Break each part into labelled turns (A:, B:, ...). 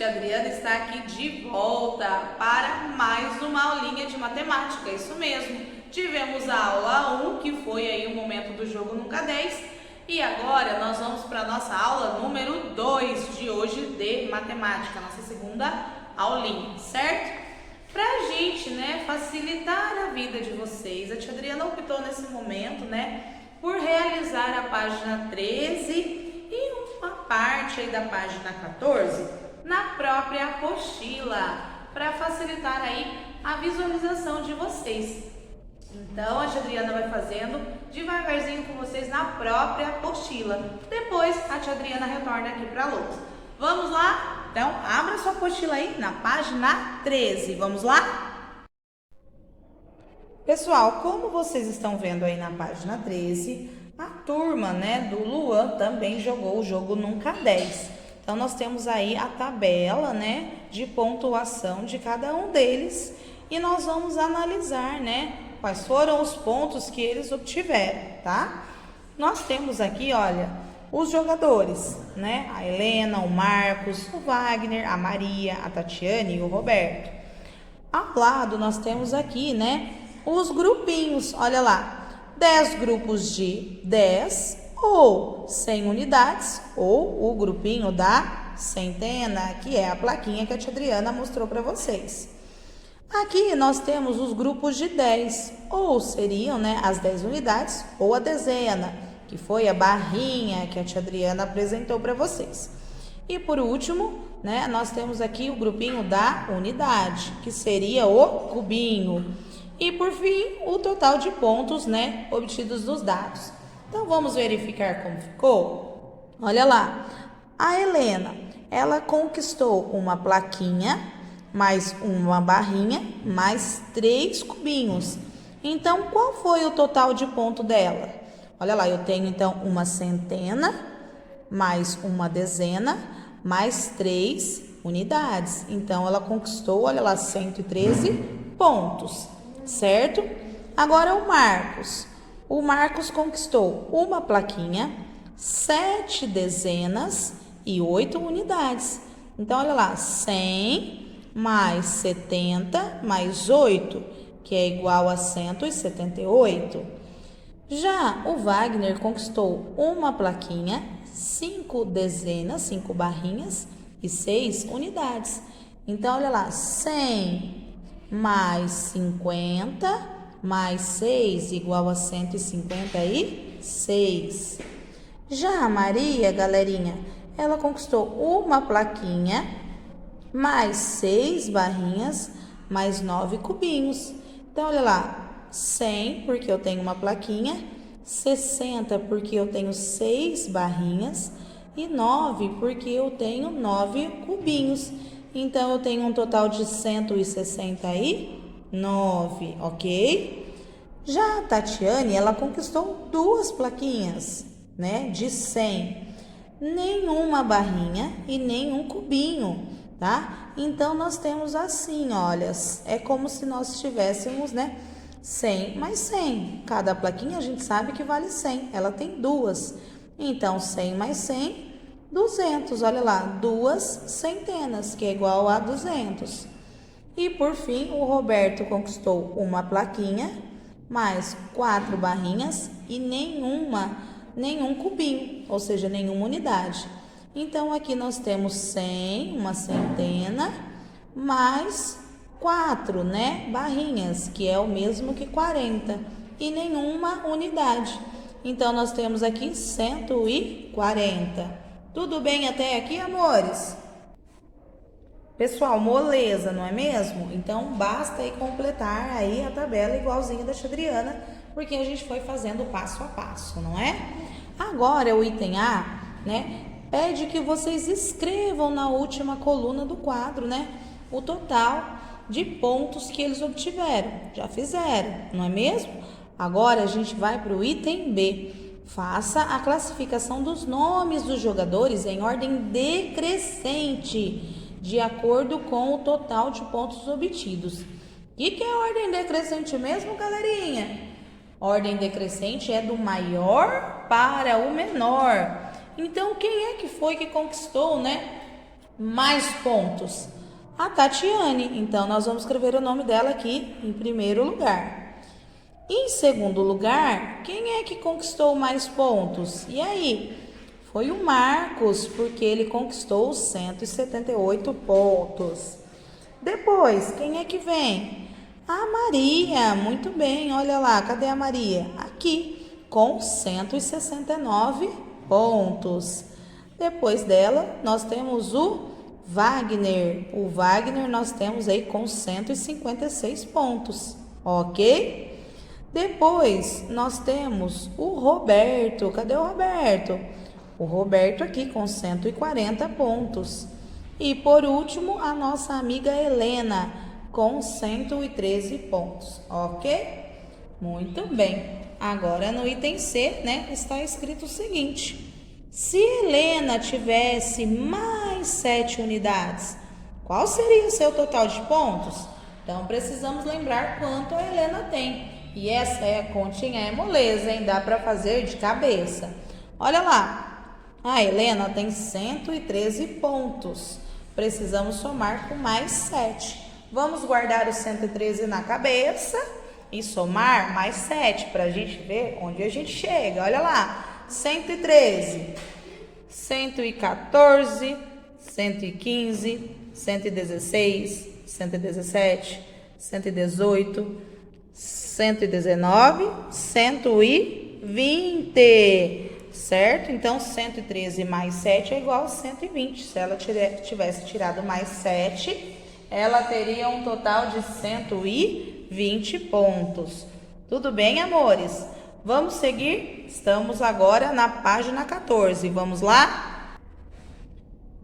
A: Tia Adriana está aqui de volta para mais uma aulinha de matemática, isso mesmo. Tivemos a aula 1, que foi aí o momento do jogo nunca 10, e agora nós vamos para a nossa aula número 2 de hoje de matemática, nossa segunda aulinha, certo? Pra gente, facilitar a vida de vocês, a Tia Adriana optou nesse momento, por realizar a página 13 e uma parte aí da página 14 na própria apostila, para facilitar aí a visualização de vocês. Então, a Tia Adriana vai fazendo devagarzinho com vocês na própria apostila. Depois, a Tia Adriana retorna aqui para a lousa. Vamos lá? Então, abra sua apostila aí na página 13. Vamos lá? Pessoal, como vocês estão vendo aí na página 13, a turma, do Luan também jogou o jogo Nunca 10. Então, nós temos aí a tabela, de pontuação de cada um deles e nós vamos analisar, quais foram os pontos que eles obtiveram, tá? Nós temos aqui, olha, os jogadores, a Helena, o Marcos, o Wagner, a Maria, a Tatiane e o Roberto. Ao lado, nós temos aqui, os grupinhos, olha lá, 10 grupos de 10 ou 100 unidades, ou o grupinho da centena, que é a plaquinha que a Tia Adriana mostrou para vocês. Aqui nós temos os grupos de 10, ou seriam as 10 unidades, ou a dezena, que foi a barrinha que a Tia Adriana apresentou para vocês. E por último, nós temos aqui o grupinho da unidade, que seria o cubinho. E por fim, o total de pontos, obtidos dos dados. Então, vamos verificar como ficou? Olha lá, a Helena, ela conquistou uma plaquinha, mais uma barrinha, mais 3 cubinhos. Então, qual foi o total de ponto dela? Olha lá, eu tenho então uma centena, mais uma dezena, mais 3 unidades. Então, ela conquistou, olha lá, 113 pontos, certo? Agora, o Marcos. O Marcos conquistou uma plaquinha, 7 dezenas e 8 unidades. Então, olha lá, 100 mais 70 mais 8, que é igual a 178. Já o Wagner conquistou uma plaquinha, 5 dezenas, 5 barrinhas e 6 unidades. Então, olha lá, 100 mais 50 mais 6 igual a 156. Já a Maria, galerinha, ela conquistou uma plaquinha, mais 6 barrinhas, mais 9 cubinhos. Então, olha lá, 100 porque eu tenho uma plaquinha, 60 porque eu tenho 6 barrinhas e 9 porque eu tenho 9 cubinhos. Então, eu tenho um total de 169, ok? Já a Tatiane, ela conquistou 2 plaquinhas, de 100. Nenhuma barrinha e nenhum cubinho, tá? Então, nós temos assim, olha, é como se nós tivéssemos, 100 mais 100. Cada plaquinha a gente sabe que vale 100, ela tem 2. Então, 100 mais 100, 200, olha lá, 2 centenas, que é igual a 200. E por fim, o Roberto conquistou uma plaquinha, mais 4 barrinhas e nenhum cubinho, ou seja, nenhuma unidade. Então, aqui nós temos 100, uma centena, mais 4, barrinhas, que é o mesmo que 40, e nenhuma unidade. Então, nós temos aqui 140. Tudo bem até aqui, amores? Pessoal, moleza, não é mesmo? Então, basta aí completar aí a tabela igualzinha da Tia Adriana, porque a gente foi fazendo passo a passo, não é? Agora, o item A, pede que vocês escrevam na última coluna do quadro, o total de pontos que eles obtiveram. Já fizeram, não é mesmo? Agora, a gente vai para o item B. Faça a classificação dos nomes dos jogadores em ordem decrescente, de acordo com o total de pontos obtidos. O que é ordem decrescente mesmo, galerinha? Ordem decrescente é do maior para o menor. Então, quem é que foi que conquistou, mais pontos? A Tatiane. Então, nós vamos escrever o nome dela aqui em primeiro lugar. Em segundo lugar, quem é que conquistou mais pontos? E aí? Foi o Marcos, porque ele conquistou 178 pontos. Depois, quem é que vem? A Maria. Muito bem, olha lá, cadê a Maria? Aqui, com 169 pontos. Depois dela, nós temos o Wagner. O Wagner nós temos aí com 156 pontos, ok? Depois, nós temos o Roberto. Cadê o Roberto? O Roberto aqui com 140 pontos. E por último, a nossa amiga Helena com 113 pontos, ok? Muito bem. Agora no item C, né, está escrito o seguinte: se Helena tivesse mais 7 unidades, qual seria o seu total de pontos? Então precisamos lembrar quanto a Helena tem. E essa continha é moleza, hein? Dá para fazer de cabeça. Olha lá, a Helena tem 113 pontos. Precisamos somar com mais 7. Vamos guardar o 113 na cabeça e somar mais 7 para a gente ver onde a gente chega. Olha lá, 113, 114, 115, 116, 117, 118, 119, 120, certo? Então, 113 mais 7 é igual a 120. Se ela tivesse tirado mais 7, ela teria um total de 120 pontos. Tudo bem, amores? Vamos seguir? Estamos agora na página 14. Vamos lá?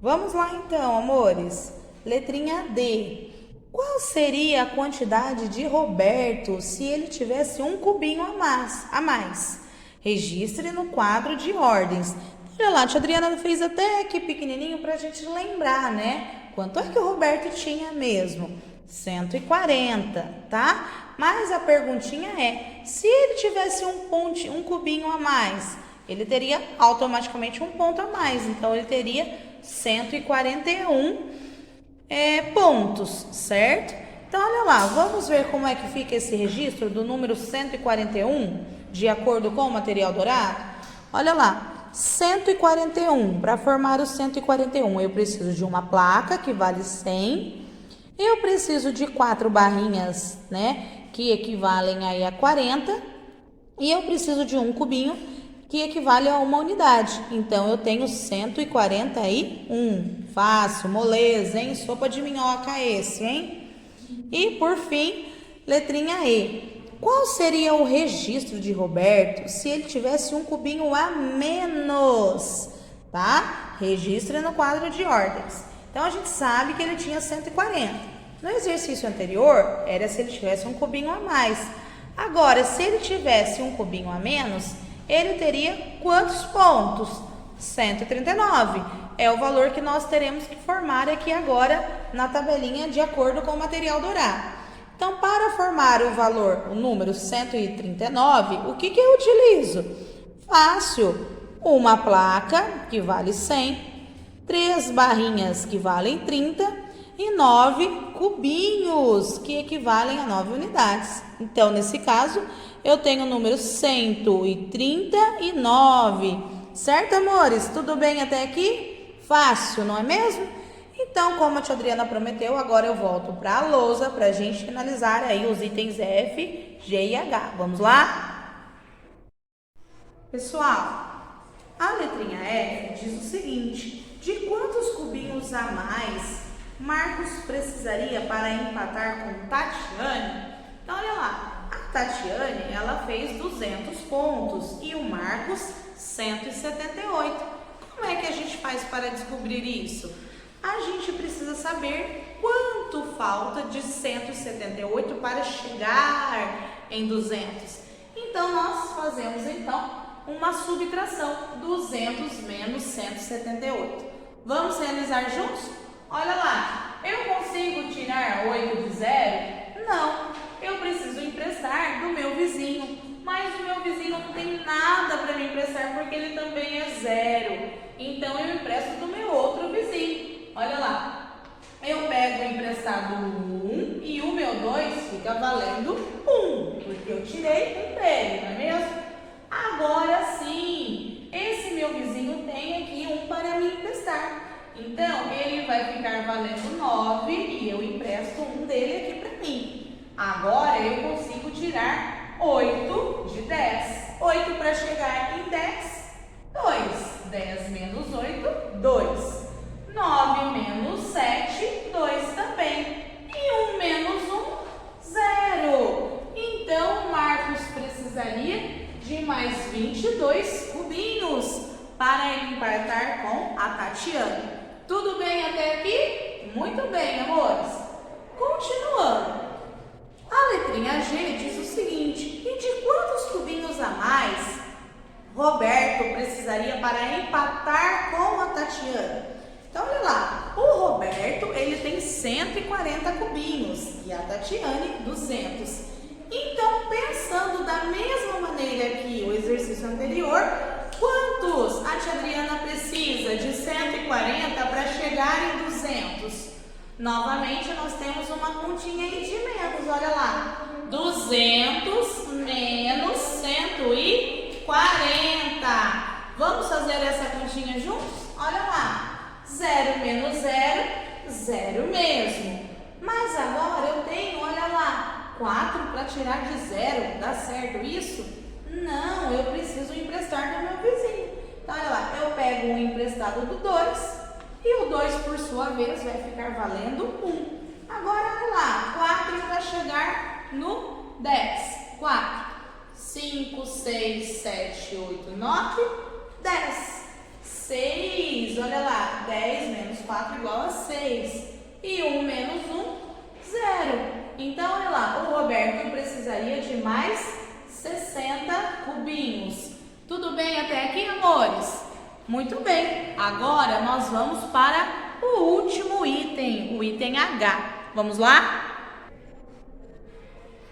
A: Vamos lá então, amores. Letrinha D. Qual seria a quantidade de Roberto se ele tivesse um cubinho a mais? Registre no quadro de ordens. Olha lá, a tia Adriana fez até aqui pequenininho para a gente lembrar, né? Quanto é que o Roberto tinha mesmo? 140, tá? Mas a perguntinha é, se ele tivesse um cubinho a mais, ele teria automaticamente um ponto a mais. Então, ele teria 141 pontos, certo? Então, olha lá, vamos ver como é que fica esse registro do número 141, de acordo com o material dourado? Olha lá, 141, para formar o 141, eu preciso de uma placa que vale 100, eu preciso de 4 barrinhas, né, que equivalem aí a 40, e eu preciso de um cubinho que equivale a uma unidade. Então, eu tenho 141. Fácil, moleza, hein? Sopa de minhoca esse, hein? E, por fim, letrinha E. Qual seria o registro de Roberto se ele tivesse um cubinho a menos? Tá? Registre no quadro de ordens. Então, a gente sabe que ele tinha 140. No exercício anterior, era se ele tivesse um cubinho a mais. Agora, se ele tivesse um cubinho a menos, ele teria quantos pontos? 139. É o valor que nós teremos que formar aqui agora na tabelinha de acordo com o material dourado. Então, para formar o valor, o número 139, o que eu utilizo? Fácil. Uma placa, que vale 100, 3 barrinhas, que valem 30, e 9 cubinhos, que equivalem a 9 unidades. Então, nesse caso, eu tenho o número 139. Certo, amores? Tudo bem até aqui? Fácil, não é mesmo? Então, como a tia Adriana prometeu, agora eu volto para a lousa para a gente finalizar aí os itens F, G e H. Vamos lá? Pessoal, a letrinha F diz o seguinte: de quantos cubinhos a mais Marcos precisaria para empatar com Tatiane? Então, olha lá, a Tatiane, ela fez 200 pontos e o Marcos 178. Como é que a gente faz para descobrir isso? A gente precisa saber quanto falta de 178 para chegar em 200. Então, nós fazemos uma subtração, 200 menos 178. Vamos realizar juntos? Olha lá, eu consigo tirar 8 de 0? Não, eu preciso emprestar do meu vizinho. Mas o meu vizinho não tem nada para me emprestar porque ele também é 0. Então, eu empresto do meu outro vizinho. Olha lá, valendo 1, porque eu tirei 1 dele, não é mesmo? Agora sim, esse meu vizinho tem aqui 1 para me emprestar. Então, ele vai ficar valendo 9 e eu empresto 1 dele aqui para mim. Agora, eu consigo tirar 8 de 10. 8 para chegar em 10, 2. 10 menos 8, 2. 9 menos 7, 2 também. E 1 menos 1, 0. Então, o Marcos precisaria de mais 22 cubinhos para ele empatar com a Tatiane. Tudo bem até aqui? Muito bem, amores. Continuando. A letrinha G diz o seguinte: e de quantos cubinhos a mais Roberto precisaria para empatar com a Tatiane? Então, olha lá. O Roberto, ele tem 140 cubinhos e a Tatiane, 200. Então, pensando da mesma maneira que o exercício anterior, quantos a tia Adriana precisa de 140 para chegar em 200? Novamente, nós temos uma continha aí de menos, olha lá. 200 menos 140. Vamos fazer essa continha juntos? Olha lá. 0 menos 0, 0 mesmo. Mas agora eu tenho, olha lá, 4 para tirar de 0. Dá certo isso? Não, eu preciso emprestar do meu vizinho. Então, olha lá, eu pego um emprestado do 2 e o 2, por sua vez, vai ficar valendo 1. Agora, olha lá, 4 para chegar no 10. 4, 5, 6, 7, 8, 9, 10. 6, olha lá, 10 menos 4 igual a 6. E 1 menos 1, 0. Então, olha lá, o Roberto precisaria de mais 60 cubinhos. Tudo bem até aqui, amores? Muito bem. Agora, nós vamos para o último item, o item H. Vamos lá?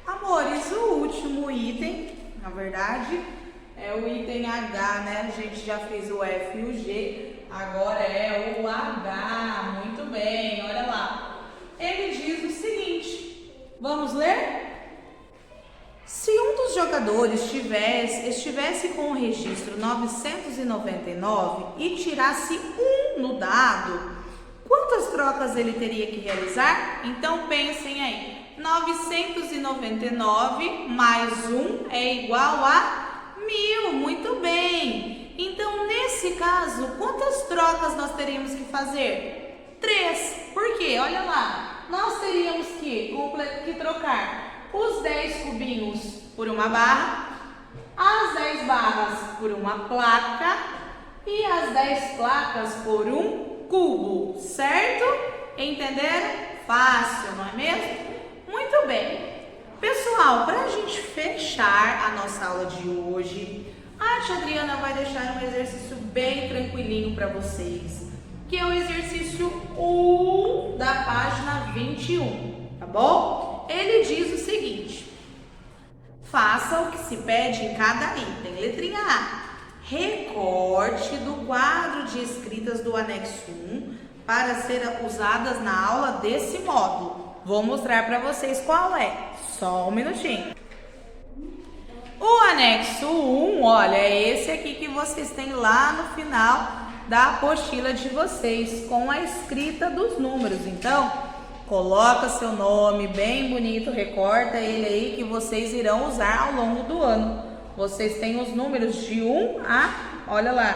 A: Amores, o último item, na verdade, é o item H, né? A gente já fez o F e o G, agora é o H. Muito bem, olha lá. Ele diz o seguinte, vamos ler? Se um dos jogadores estivesse com o registro 999 e tirasse 1 no dado, quantas trocas ele teria que realizar? Então pensem aí, 999 mais 1 é igual a 1000, muito bem. Então, nesse caso, quantas trocas nós teríamos que fazer? 3. Por quê? Olha lá, nós teríamos que trocar os 10 cubinhos por uma barra, as 10 barras por uma placa e as 10 placas por um cubo, certo? Entenderam? Fácil, não é mesmo? Muito bem. Pessoal, para a gente fechar a nossa aula de hoje, a tia Adriana vai deixar um exercício bem tranquilinho para vocês, que é o exercício 1 da página 21, tá bom? Ele diz o seguinte: faça o que se pede em cada item. Letrinha A, recorte do quadro de escritas do anexo 1 para ser usadas na aula desse módulo. Vou mostrar para vocês qual é. Só um minutinho. O anexo 1, olha, é esse aqui que vocês têm lá no final da apostila de vocês, com a escrita dos números. Então, coloca seu nome bem bonito, recorta ele aí que vocês irão usar ao longo do ano. Vocês têm os números de 1 a, olha lá,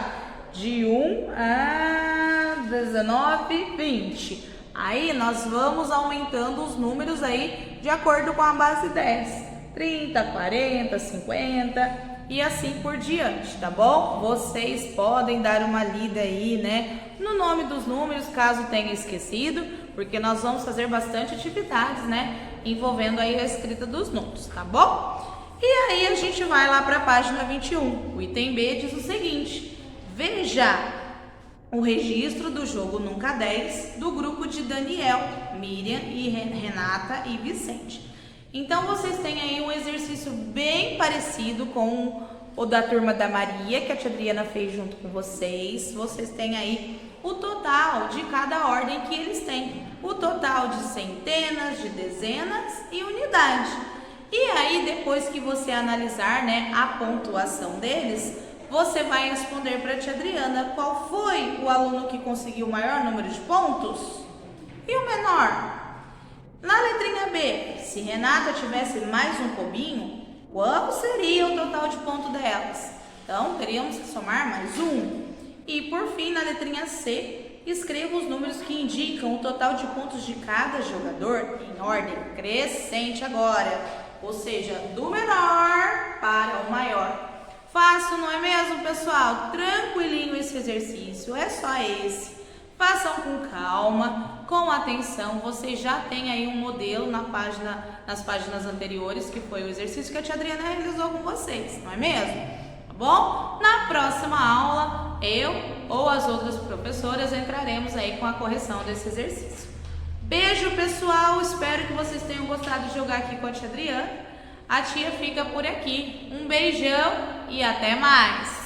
A: de 1 a 19, 20. Aí nós vamos aumentando os números aí de acordo com a base 10. 30, 40, 50 e assim por diante, tá bom? Vocês podem dar uma lida aí, né, no nome dos números, caso tenha esquecido, porque nós vamos fazer bastante atividades, né, envolvendo aí a escrita dos números, tá bom? E aí a gente vai lá para a página 21. O item B diz o seguinte: veja o registro do jogo Nunca 10 do grupo de Daniel, Miriam e Renata e Vicente. Então, vocês têm aí um exercício bem parecido com o da turma da Maria, que a tia Adriana fez junto com vocês. Vocês têm aí o total de cada ordem que eles têm. O total de centenas, de dezenas e unidade. E aí, depois que você analisar, né, a pontuação deles, você vai responder para a tia Adriana qual foi o aluno que conseguiu o maior número de pontos e o menor. Na letrinha B, se Renata tivesse mais um cubinho, qual seria o total de ponto delas? Então, teríamos que somar mais um. E por fim, na letrinha C, escreva os números que indicam o total de pontos de cada jogador em ordem crescente agora, ou seja, do menor para o maior. Fácil, não é mesmo, pessoal? Tranquilinho esse exercício, é só esse. Façam com calma, com atenção. Vocês já têm aí um modelo nas páginas anteriores, que foi o exercício que a tia Adriana realizou com vocês, não é mesmo? Tá bom? Na próxima aula, eu ou as outras professoras entraremos aí com a correção desse exercício. Beijo, pessoal. Espero que vocês tenham gostado de jogar aqui com a tia Adriana. A tia fica por aqui. Um beijão e até mais!